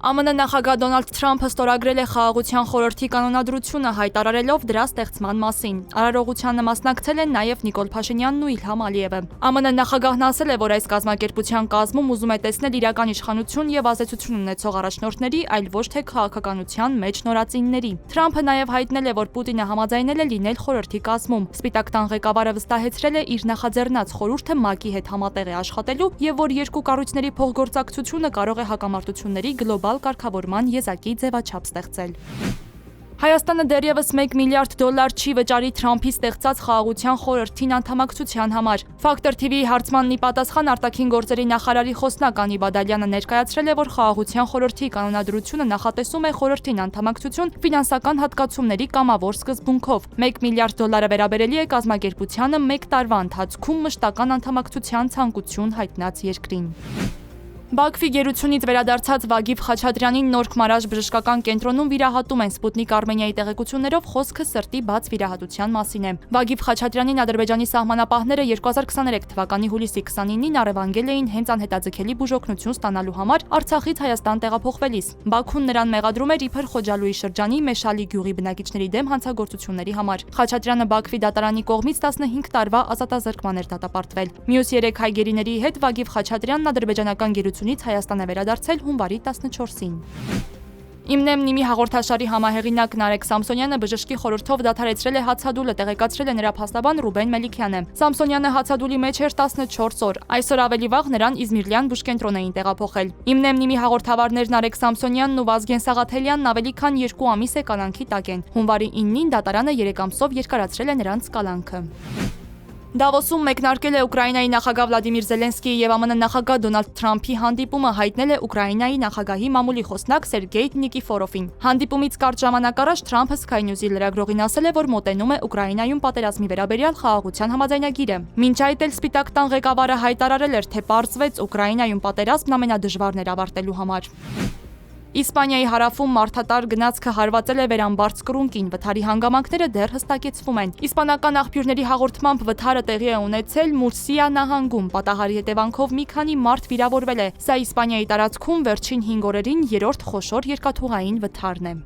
ԱՄՆ նախագահ Դոնալդ Թրամփը ստորագրել է Խաղաղության խորհրդի կանոնադրությունը, հայտարարելով դրա ստեղծման մասին։ Արարողությանը մասնակցել են նաև Նիկոլ Փաշինյանն ու Իլհամ Ալիևը։ ԱՄՆ նախագահն ասել է, որ այս կազմակերպության կազմում ուզում է տեսնել իրական իշխանություն եւ ազդեցություն ունեցող առաջնորդների, այլ ոչ թե քաղաքականության մեջ նորածինների։ Թրամփը նաև հայտնել է, որ Պուտինը համաձայնել է լինել խորհրդի կազմում։ Սպիտակ տան ղեկավարը վստահեցրել է իր նախաձեռնած խորհուրդը ՄԱԿ-ի հետ համատեղ է աշխատելու եւ որ երկու կառույցների փոխգործակցությունը կարող է հակամարտությունների գլոբալ կարգավորման եզակի ձևաչափ ստեղծել։ Հայաստանը դեռևս $1 միլիարդ չի վճարի Թրամփի ստեղծած Խաղաղության խորհրդին անդամակցության համար։ Factor TV-ի հարցմանն ի պատասխան արտաքին գործերի նախարարի խոսնակ Անի Բադալյանը ներկայացրել է, որ Խաղաղության խորհրդի կանոնադրությունը նախատեսում է խորհրդին անդամակցություն ֆինանսական հատկացումների կամավոր սկզբունքով։ $1 միլիարդ վերաբերելի է կազմակերպությանը 1 տարվա ընթացքում մշտական անդամակցության ցանկություն հայտնած երկրին։ Բաքվի գերությունից վերադարձած Վագիվ Խաչատրյանին Նորք Մարաժ բժշկական կենտրոնում վիրահատում են Սպուտնիկ Արմենիայի տեղեկություններով խոսքը սրտի բաց վիրահատության մասին է։ Վագիվ Խաչատրյանին Ադրբեջանի սահմանապահները 2023 թվականի հուլիսի 29-ին առևանգել էին հենց անհետաձգելի բուժօգնություն ստանալու համար Արցախից Հայաստան տեղափոխվելիս։ Բաքուն նրան մեղադրում էր իբր Խոջալույի շրջանի Մեշալի գյուղի բնակիչների դեմ հանցագործությունների համար։ Խաչատրյանը Բաքվի դատարանի կողմից 15 տարվա ազատազրկման էր դատապարտվել։ Մյուս 3 հայգերիների հետ Վագիվ Խաչատրյանն ադրբեջանական գերությունից Հայաստան է վերադարձել հունվարի 14-ին։ Իմնեմնիմի հաղորդաշարի համահեղինակ Նարեկ Սամսոնյանը բժշկի խորհրդով դադարեցրել է հացադուլը, տեղեկացրել է նրա փաստաբան Ռուբեն Մելիքյանը։ Սամսոնյանը հացադուլի մեջ էր 14 օր։ Այսօր ավելի վաղ նրան Իզմիրլյան բուժկենտրոն էին տեղափոխել։ Իմնեմնիմի հաղորդավարներ Նարեկ Սամսոնյանն ու Վազգեն Սաղաթելյանն ավելի քան 2 ամիս է կալանքի տակ են։ Հունվարի 9-ին դատարանը 3 ամսով երկարացրել է նրանց կալանքը։ Դավոսում մեկնարկել է Ուկրաինայի նախագահ Վլադիմիր Զելենսկիի եւ ԱՄՆ նախագահ Դոնալդ Թրամփի հանդիպումը, հայտնել է Ուկրաինայի նախագահի մամուլի խոսնակ Սերգեյ Նիկիֆորովին։ Հանդիպումից կարճ ժամանակ առաջ Թրամփը Sky News-ի լրագրողին ասել է, որ մոտենում է Ուկրաինայում պատերազմի վերաբերյալ խաղաղության համաձայնագիրը։ Մինչ այդ էլ Սպիտակ տան ղեկավարը հայտարարել էր, թե պարզվեց Ուկրաինայում պատերազմն ամենադժվարն էր ավարտելու համար։ Իսպանիայի հարավում մարդատար գնացքը հարվածել է վերամբարձ կռունկին, վթարի հանգամանքները դեռ հստակեցվում են։ Իսպանական աղբյուրների հաղորդմամբ վթարը տեղի է ունեցել Մուրսիա նահանգում, պատահարի հետևանքով մի քանի մարդ վիրավորվել է։ Սա Իսպանիայի տարածքում վերջին 5 օրերին 3-րդ խոշոր երկաթուղային վթարն է։